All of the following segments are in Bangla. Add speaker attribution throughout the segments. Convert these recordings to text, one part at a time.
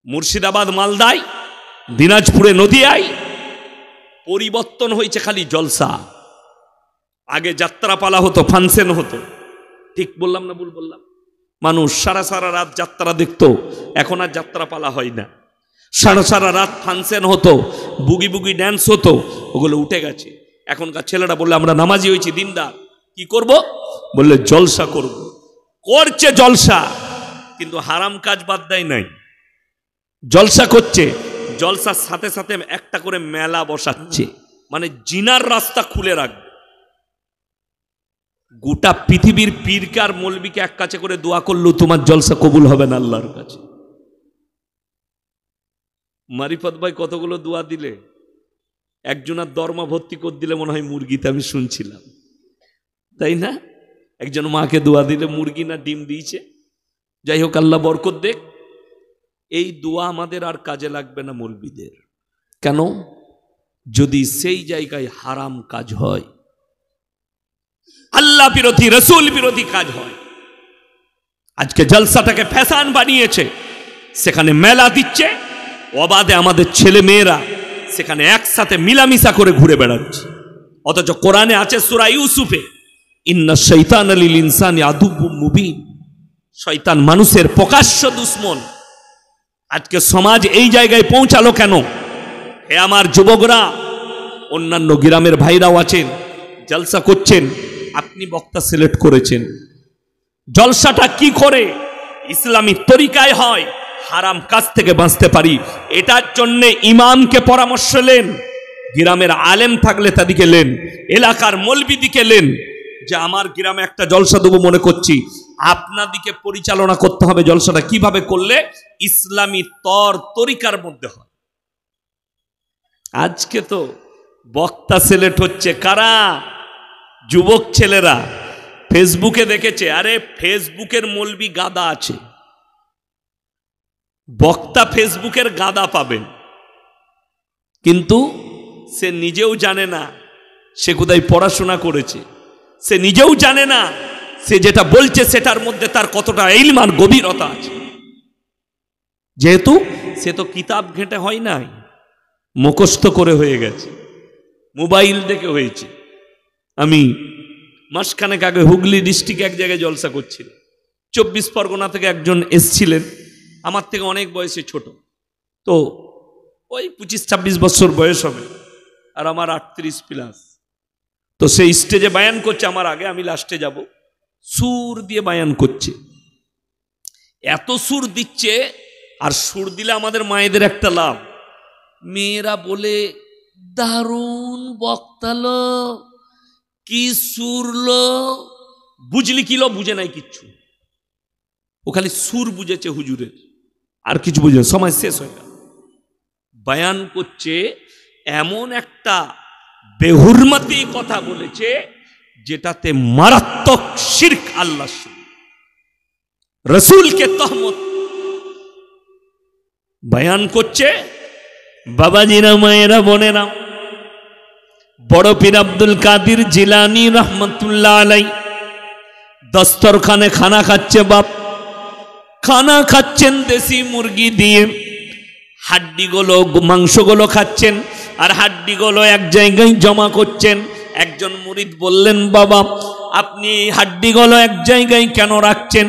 Speaker 1: মুর্শিদাবাদ, মালদায়, দিনাজপুরে, নদিয়ায় পরিবর্তন হয়েছে খালি জলসা। আগে যাত্রাপালা হতো, ফাংশন হতো। ঠিক বললাম না ভুল বললাম? মানুষ সারা সারা রাত যাত্রা দেখতো, এখন আর যাত্রাপালা হয় না। সারা সারা রাত ফাংশন হতো, বুগি বুগি ড্যান্স হতো, ওগুলো উঠে গেছে। এখনকার ছেলেরা বললে আমরা নামাজি হয়েছি, দিনদার, কি করব? বললে জলসা করব। করছে জলসা, কিন্তু হারাম কাজ বাদ দেয় নাই। জলসা করছে, জলসার সাথে সাথে একটা করে মেলা বসাচ্ছে, মানে জিনার রাস্তা খুলে রাখবে। গোটা পৃথিবীর পীরকার মৌলবীকে এক কাছে করে দোয়া করলেও তোমার জলসা কবুল হবে না আল্লাহর কাছে। মারিফত ভাই কতগুলো দোয়া দিলে, একজনের দরমা ভর্তি করে দিলে মনে হয় মুরগিতে, আমি শুনছিলাম, তাই না? একজন মাকে দোয়া দিলে মুরগি না ডিম দিয়েছে। যাই হোক, আল্লাহ বরকত দেখ। এই দোয়া আমাদের আর কাজে লাগবে না মৌলবীদের। কেন? যদি সেই জায়গায় হারাম কাজ হয়, আল্লাহ বিরোধী, রসুল বিরোধী কাজ হয়। আজকে জলসাটাকে ফ্যাশন বানিয়েছে, সেখানে মেলা দিচ্ছে, অবাধে আমাদের ছেলে মেয়েরা সেখানে একসাথে মিলামিশা করে ঘুরে বেড়াচ্ছে। অথচ কোরআনে আছে সূরা ইউসুফে, ইন্না শাইতানা লিল ইনসানি আদুব্বুম মুবিন, শয়তান মানুষের প্রকাশ্য দুশমন। আজকে সমাজ এই জায়গায় পৌঁছালো কেন? হে আমার যুবকরা, অন্যান্য গ্রামের ভাইরাও আছেন, জলসা করছেন, আপনি বক্তা সিলেক্ট করেছেন। জলসাটা কি করে ইসলামী তরিকায় হয়, হারাম কাজ থেকে বাঁচতে পারি, এটার জন্য ইমামকে পরামর্শ নেন, গ্রামের আলেম থাকলে তাদিকে নেন, এলাকার মৌলবীদিকে নেন, যে আমার গ্রামে একটা জলসা দেবো মনে করছি, আপনাদিকে পরিচালনা করতে হবে জলসাটা কিভাবে করলে ইসলামী তর তরিকার মধ্যে হয়। আজকে তো বক্তা সিলেক্ট হচ্ছে কারা? যুবক ছেলেরা। ফেসবুকে দেখেছে, আরে ফেসবুকের মৌলবী গাদা আছে, বক্তা ফেসবুকের গাদা পাবেন, কিন্তু সে নিজেও জানে না সে কোথায় পড়াশোনা করেছে, সে নিজেও জানে না সে যেটা বলছে সেটার মধ্যে তার কতটা ইলম আর গভীরতা আছে। যেহেতু সে তো কিতাব ঘেঁটে হয় নাই, মুখস্থ করে হয়ে গেছে, মোবাইল দেখে হয়েছে। আমি মাসখানেক আগে হুগলি ডিস্ট্রিক্টে এক জায়গায় জলসা করছিল, 24 পরগনা থেকে একজন এসছিলেন, আমার থেকে অনেক বয়সে ছোট, তো ওই 25-26 বছর বয়স হবে, আর আমার 38+। তো সেই স্টেজে বায়ান করছে আমার আগে, আমি লাস্টে যাব, সুর দিয়ে বায়ান করছে, এত সুর দিচ্ছে। আর সুর দিলে আমাদের মায়েদের একটা লাভ, মেয়েরা বলে দারুণ বক্তালো, কি সুরলো, বুঝলি কিলো, বুঝে নাই কিচ্ছু, ও খালি সুর বুঝেছে হুজুরের, আর কিছু বুঝে, সময় শেষ হয়ে গেল। বায়ান করছে, এমন একটা বেহুরমতি কথা বলেছে যেটাতে মারাত্মক শিরক, আল্লাহ রসুলকে তহমত। বায়ান করছে, বাবাজিরা, মায়েরা, বোনেরা, বড় পীর আব্দুল কাদের জিলানী রহমতুল্লাহ আলাই দস্তরখানে খানা খাচ্ছে। বাপ খানা খাচ্ছেন দেশি মুরগি দিয়ে, হাড্ডিগুলো, মাংসগুলো খাচ্ছেন, আর হাড্ডিগুলো এক জায়গায় জমা করছেন। একজন মুরিদ বললেন, বাবা আপনি এই হাড্ডিগুলো এক জায়গায় কেন রাখছেন?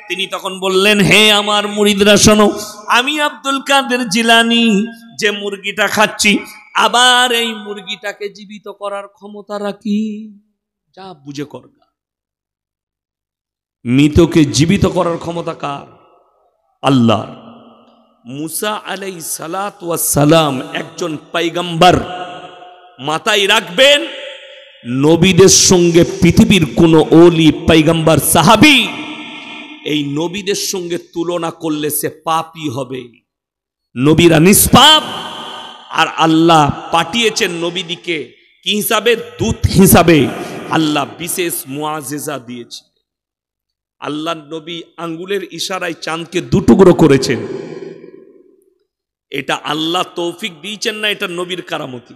Speaker 1: তিনি তখন বললেন, হে আমার মুরিদরা শোনো, আমি আব্দুল কাদের জিলানী যে মুরগিটা খাচ্ছি, আবার এই মুরগিটাকে জীবিত করার ক্ষমতা রাখি। যা বুঝে কর, মৃতকে জীবিত করার ক্ষমতা কার? আল্লাহর। মুসা আলাইহিস সালাতু ওয়াস সালাম একজন পয়গম্বর, মাথায় রাখবেন, নবীদের সঙ্গে পৃথিবীর কোন ওলি, পয়গম্বর, সাহাবী এই নবীদের সঙ্গে তুলনা করলে সে পাপী হবে। নবীরা নিষ্পাপ, আর আল্লাহ পাঠিয়েছেন নবীদিকে কি হিসাবে? দূত হিসাবে। আল্লাহ বিশেষ মুআজিজা দিয়েছে। আল্লাহ নবী আঙ্গুলের ইশারায় চাঁদকে দুটুকরো করেছেন, এটা আল্লাহ তৌফিক দিয়েছেন না, এটা নবীর কারামতি।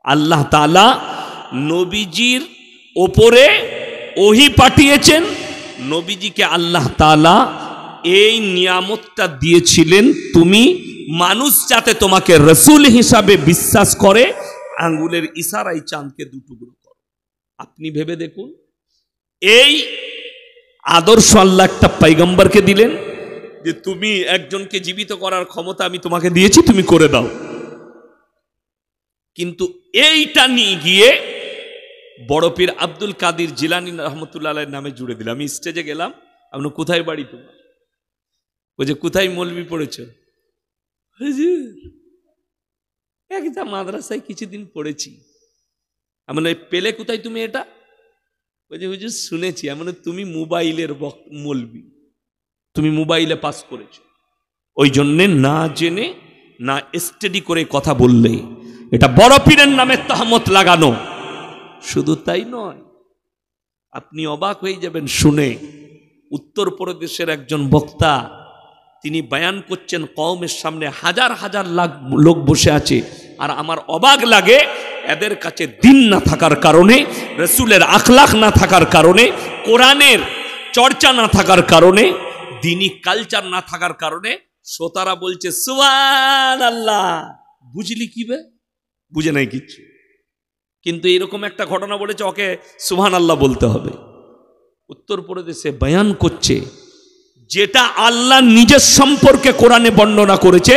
Speaker 1: আল্লাহ তাআলা নবীজির ওপরে ওহী পাঠিয়েছেন, নবীজিকে আল্লাহ তাআলা এই নিয়ামতটা দিয়েছিলেন তুমি মানুষ যাতে তোমাকে রসুল হিসাবে বিশ্বাস করে, আঙ্গুলের ইশারায় চাঁদকে দুটুকরো করো। আপনি ভেবে দেখুন, এই আদর্শ আল্লাহ একটা পয়গম্বরকে দিলেন যে তুমি একজনকে জীবিত করার ক্ষমতা আমি তোমাকে দিয়েছি, তুমি করে দাও। কিন্তু এইটা নিয়ে গিয়ে বড় পীর আব্দুল কাদের জিলানী রহমতুল্লাহ আলাইহির নামে জুড়ে দিলাম। আমি স্টেজে গেলাম, আপনি কোথায় বাড়ি তোমার? ওই যে কোথায় মৌলবি পড়েছ? একটা মাদ্রাসায় কিছুদিন পড়েছি। এমন পেলে কোথায় তুমি এটা? ওই যে হুজুর শুনেছি। এমন তুমি মোবাইলের মৌলবি, তুমি মোবাইলে পাস করেছো, ওই জন্যে না জেনে না স্টাডি করে কথা বললে এটা বড় পীরের নামে তহমত লাগানো। শুধু তাই নয়, আপনি অবাক হয়ে যাবেন শুনে, উত্তরপ্রদেশের একজন বক্তা তিনি বয়ান করছেন কওমের সামনে, হাজার হাজার লাখ লোক বসে আছে, আর আমার অবাক লাগে এদের কাছে দিন না থাকার কারণে, রসুলের আখলাক না থাকার কারণে, কোরআনের চর্চা না থাকার কারণে, দিনী কালচার না থাকার কারণে শ্রোতারা বলছে সুবহানাল্লাহ। বুঝলি কি বে? বুঝে নাই কিচ্ছু। কিন্তু এরকম একটা ঘটনা বলেছে, ওকে সুবহানাল্লাহ বলতে হবে। উত্তরপ্রদেশে বয়ান করছে, যেটা আল্লাহ নিজের সম্পর্কে কোরআনে বর্ণনা করেছে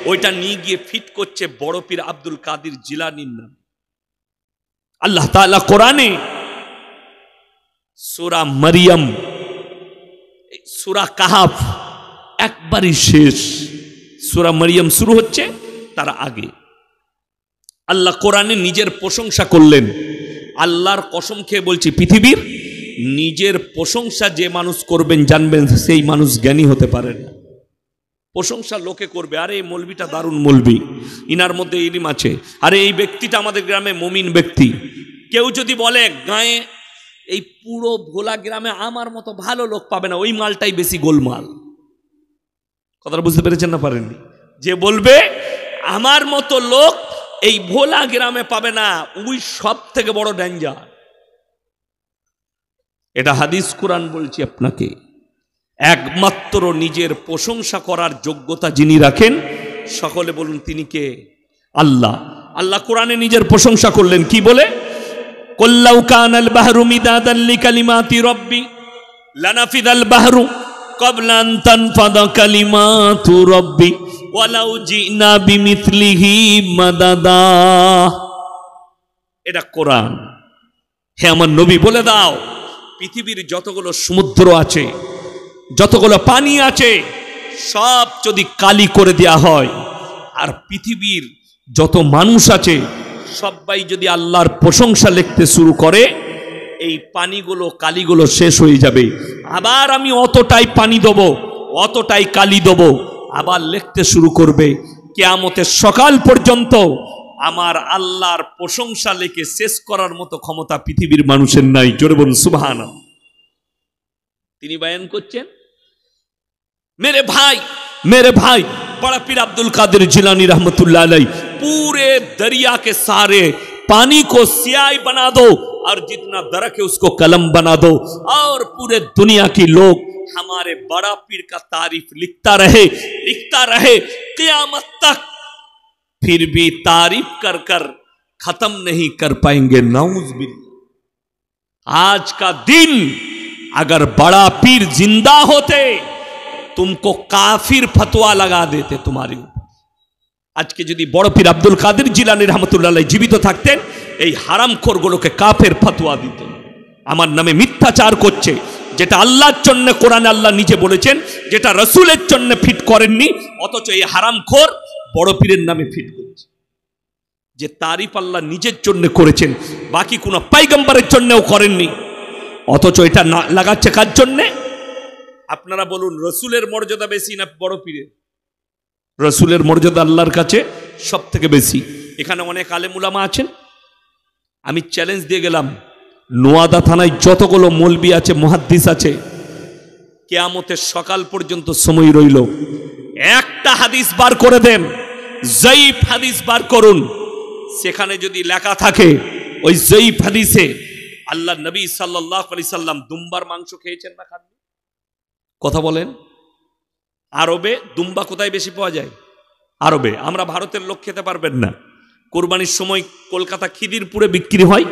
Speaker 1: ওইটা নিয়ে গিয়ে ফিট করছে বড় পীর আব্দুল কাদের জিলানীর নাম। আল্লাহ তাআলা কোরআনে সূরা মারিয়াম, সূরা কাহাফ একবারই শেষ, সূরা মারিয়াম শুরু হচ্ছে তার আগে আল্লাহ কোরআনে নিজের প্রশংসা করলেন। আল্লাহর কসম খেয়ে বলছি, পৃথিবীর নিজের প্রশংসা যে মানুষ করবেন জানবেন সেই মানুষ জ্ঞানী হতে পারে না। প্রশংসা লোকে করবে, আরে এই মৌলবিটা দারুণ মৌলবি, ইনার মধ্যে ইলম আছে, আরে এই ব্যক্তিটা আমাদের গ্রামে মুমিন ব্যক্তি। কেউ যদি বলে গায়ে এই পুরো ভোলা গ্রামে আমার মতো ভালো লোক পাবে না, ওই মালটাই বেশি গোলমাল। কথাটা বুঝতে পেরেছেন না পারেননি? যে বলবে আমার মতো লোক এই ভোলা গ্রামে পাবে না, ওই সব থেকে বড় ডেঞ্জার। এটা হাদিস কোরআন বলছি আপনাকে। একমাত্র নিজের প্রশংসা করার যোগ্যতা যিনি রাখেন, সকলে বলুন তিনি কে? আল্লাহ। আল্লাহ কোরআনে নিজের প্রশংসা করলেন কি বলে? কুল্লাউ কানাল বাহরু মিদাদান লিকালিমাতি রাব্বি লানাফিদাল বাহরু ক্বাবলা আন তানফাদা কালিমাতু রাব্বি ওয়ালাউ জিনা বিমিথলিহি মাদাদা। এটা কোরআন। হে আমার নবী বলে দাও, পৃথিবীর যতগুলো সমুদ্র আছে, যতগুলো পানি আছে, সব যদি কালি করে দেয়া হয়, আর পৃথিবীর যত মানুষ আছে সবাই যদি আল্লাহর প্রশংসা লিখতে শুরু করে, এই পানিগুলো কালিগুলো শেষ হয়ে যাবে। আবার আমি অতটাই পানি দেবো, অতটাই কালি দেবো, আবার লিখতে শুরু করবে। কিয়ামতের সকাল পর্যন্ত আমার আল্লাহর প্রশংসা লিখে শেষ করার মতো ক্ষমতা পৃথিবীর মানুষের নাই। জোরে বলুন সুবহানাল্লাহ। তিনি বয়ান করছেন, मेरे भाई बड़ा पीर अब्दुल कादिर जिलानी रहमतुल्लाह अलैह, पूरे दरिया के सारे पानी को स्याही बना दो और जितना दरक है उसको कलम बना दो, और पूरे दुनिया की लोग हमारे बड़ा पीर का तारीफ लिखता रहे क़यामत तक, फिर भी तारीफ कर कर खत्म नहीं कर पाएंगे। नाउज़ बिल्लाह। आज का दिन अगर बड़ा पीर जिंदा होते तुमको काफिर फतवा लगा देते तुम्हारे ऊपर। आज के यदि बड़ पीर अब्दुल कादिर जिलानी रहमतुल्लाह अलैह जीवित থাকতেন, এই হারামখোরগুলোকে কাফের ফতোয়া দিতেন। আমার নামে মিথ্যাচার করছে, যেটা আল্লাহর জন্য কোরআনে আল্লাহ নিজে বলেছেন, যেটা রাসূলের জন্য ফিট করেননি, অথচ এই হারামখোর বড় পীরের নামে ফিট করছে। যে তারিফ আল্লাহ নিজের জন্য করেছেন, বাকি কোনো পয়গম্বরের জন্যও করেননি, অথচ এটা লাগাচ্ছে কার জন্যে? আপনারা বলুন, রসুলের মর্যাদা বেশি না বড় পীরের? রসুলের মর্যাদা আল্লাহর কাছে সব থেকে বেশি। এখানে অনেক আলেম উলামা আছেন, আমি চ্যালেঞ্জ দিয়ে গেলাম, নোয়াদা থানায় যতগুলো মৌলবি আছে, মুহাদ্দিস আছে, কিয়ামতের সকাল পর্যন্ত সময় রইল, একটা হাদিস বার করে দেন, জয়ীফ হাদিস বার করুন, সেখানে যদি লেখা থাকে ওই জয়ীফ হাদিসে আল্লাহ নবী সাল্লাল্লাহু আলাইহি সাল্লাম দুম্বার মাংস খেয়েছেন না খাননি? কথা বলেন। আরবে দুম্বা কোথায় বেশি পাওয়া যায়? আরবে। আমরা ভারতের লোক খেতে পারবেন না। কোরবানির সময় কলকাতা খিদিরপুরে বিক্রি হয়,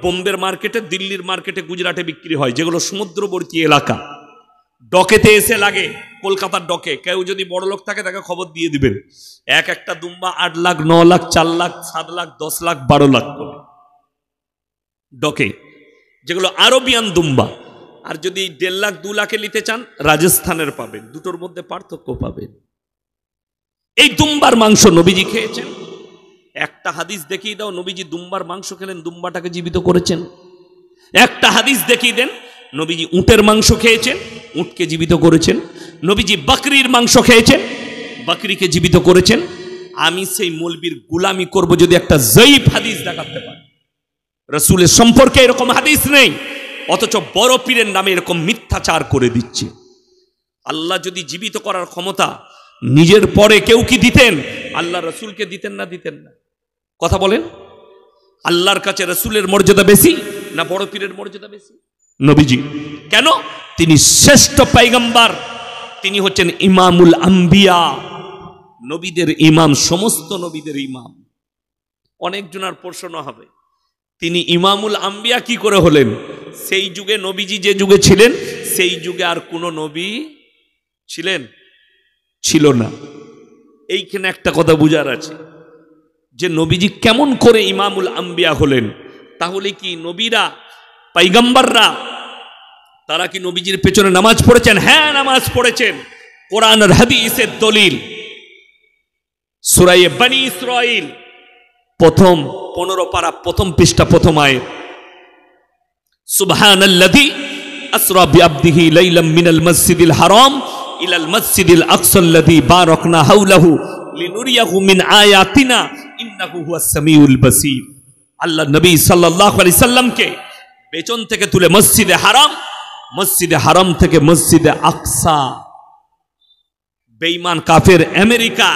Speaker 1: বোম্বের মার্কেটে, দিল্লির মার্কেটে, গুজরাটে বিক্রি হয়, যেগুলো সমুদ্রবর্তী এলাকা। ডকেতে এসে লাগে, কলকাতার ডকে। কেউ যদি বড় লোক থাকে তাকে খবর দিয়ে দিবেন, একটা দুম্বা 8 লাখ, 9 লাখ, 4 লাখ, 7 লাখ, 10 লাখ, 12 লাখ করে ডকে, যেগুলো আরবিয়ান দুম্বা। আর যদি 1.5 লাখ, 2 লাখে নিতে চান, রাজস্থানের পাবেন। দুটোর মধ্যে পার্থক্য পাবেন। এই দুম্বার মাংস নবীজি খেয়েছেন। একটা হাদিস দেখিয়ে দাও নবীজি দুম্বার মাংস খেলেন, দুম্বাটাকে জীবিত করেছেন। একটা হাদিস দেখিয়ে দেন নবীজি উটের মাংস খেয়েছেন, উটকে জীবিত করেছেন। নবীজি বকরির মাংস খেয়েছেন, বকরিকে জীবিত করেছেন। আমি সেই মৌলবীর গোলামি করব যদি একটা জয়ীফ হাদিস দেখাতে পারি। রাসূলের সম্পর্কে এরকম হাদিস নেই, অথচ বড় পীরের নামে এরকম মিথ্যাচার করে দিচ্ছে। আল্লাহ যদি জীবিত করার ক্ষমতা নিজের পরে কেউ কি দিতেন? আল্লাহ রাসূলকে দিতেন না দিতেন না? কথা বলেন। আল্লাহর কাছে রাসূলের মর্যাদা বেশি না বড় পীরের মর্যাদা বেশি? নবীজি। কেন? তিনি শ্রেষ্ঠ পয়গম্বর, তিনি হচ্ছেন ইমামুল আম্বিয়া, নবীদের ইমাম, সমস্ত নবীদের ইমাম। অনেকজনের প্রশ্ন হবে, তিনি ইমামুল আম্বিয়া কি করে হলেন? সেই যুগে নবীজি যে যুগে ছিলেন, সেই যুগে আর কোনো নবী ছিলেন? ছিল না। এইখানে একটা কথা বুঝার আছে যে নবীজি কেমন করে ইমামুল আম্বিয়া হলেন। তাহলে কি নবীরা, পয়গম্বররা, তারা কি নবীজির পেছনে নামাজ পড়েছেন? হ্যাঁ, নামাজ পড়েছেন। কোরআন আর হাদিসের দলিল সূরা বনী ইসরাঈল প্রথম 15 পারা, প্রথম পৃষ্ঠা, প্রথম আয়াত। সুবহানাল্লাযী আসরা বিআবদিহি লাইলাম মিনাল মসজিদিল হারাম ইলাল মসজিদিল আকসাল্লাযী বারাকনা হাওলাহু লিনুরিয়াহু মিন আয়াতিনা ইন্নাহু হুয়াস সামিউল বাসীর। আল্লাহ নবী সাল্লাল্লাহু আলাইহি সাল্লামকে পেছন থেকে তুলে মসজিদে হারাম থেকে মসজিদে আকসা, বেঈমান কাফের আমেরিকা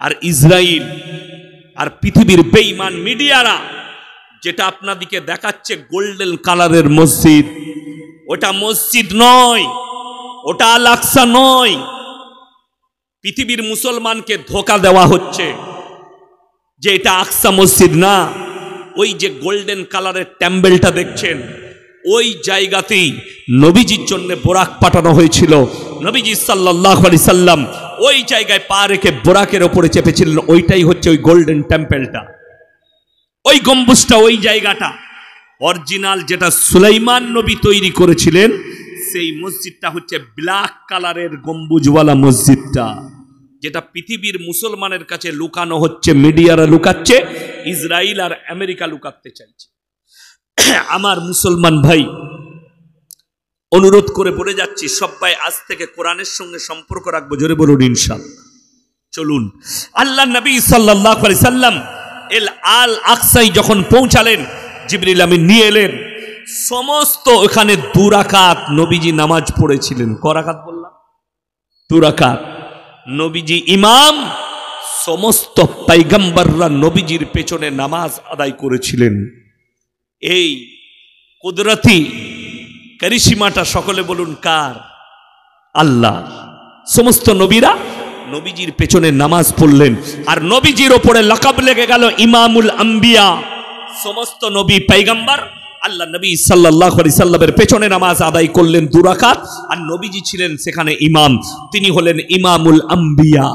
Speaker 1: আর ইসরায়েল আর পৃথিবীর বেঈমান মিডিয়ারা যেটা আপনাদেরকে দেখাচ্ছে গোল্ডেন কালারের মসজিদ, ওটা মসজিদ নয়, ওটা আল আকসা নয়। পৃথিবীর মুসলমানকে ধোঁকা দেওয়া হচ্ছে যে এটা আকসা মসজিদ না। ওই যে গোল্ডেন কালারের টেম্পলটা দেখছেন, ওই জায়গাতেই নবীজির জন্য বোরাক পাঠানো হয়েছিল। নবীজি সাল্লাল্লাহু আলাইহি সাল্লাম ওই জায়গায় পা রেখে বোরাকের ওপরে চেপেছিলেন। ওইটাই হচ্ছে ওই গোল্ডেন টেম্পলটা, ওই গম্বুজটা, ওই জায়গাটা অরিজিনাল যেটা সুলাইমান নবী তৈরি করেছিলেন। সেই মসজিদটা হচ্ছে ব্ল্যাক কালারের গম্বুজওয়ালা মসজিদটা, যেটা পৃথিবীর মুসলমানের কাছে লুকানো হচ্ছে। মিডিয়ারা লুকাচ্ছে, ইসরায়েল আর আমেরিকা লুকাতে চাইছে। আমার মুসলমান ভাই, অনুরোধ করে বলে যাচ্ছি, সবাই আজ থেকে কোরআনের সঙ্গে সম্পর্ক রাখবো। জোরে বলুন ইনশাআল্লাহ। চলুন, আল্লাহ নবী সাল্লাল্লাহু আলাইহি সাল্লাম আল আকসায় যখন পৌঁছালেন, জিবরিল আমিন নিয়ে এলেন। সমস্ত ওখানে 2 রাকাত নবীজি নামাজ পড়েছিলেন। ক রাকাত বললাম? 2 রাকাত। নবীজি ইমাম, সমস্ত পয়গম্বররা নবীজির পেছনে নামাজ আদায় করেছিলেন। এই কুদরতি কারিশমাটা সকলে বলুন কার? আল্লাহ। সমস্ত নবীরা নবীজির পেছনে নামাজ পড়লেন, আর নবীজির ওপরে লকাব লেগে গেল ইমামুল আম্বিয়া। সমস্ত নবী পয়গম্বর আল্লাহ নবী সাল্লাল্লাহু আলাইহি সাল্লামের পেছনে নামাজ আদায় করলেন 2 রাকাত, আর নবীজি ছিলেন সেখানে ইমাম। তিনি হলেন ইমামুল আম্বিয়া।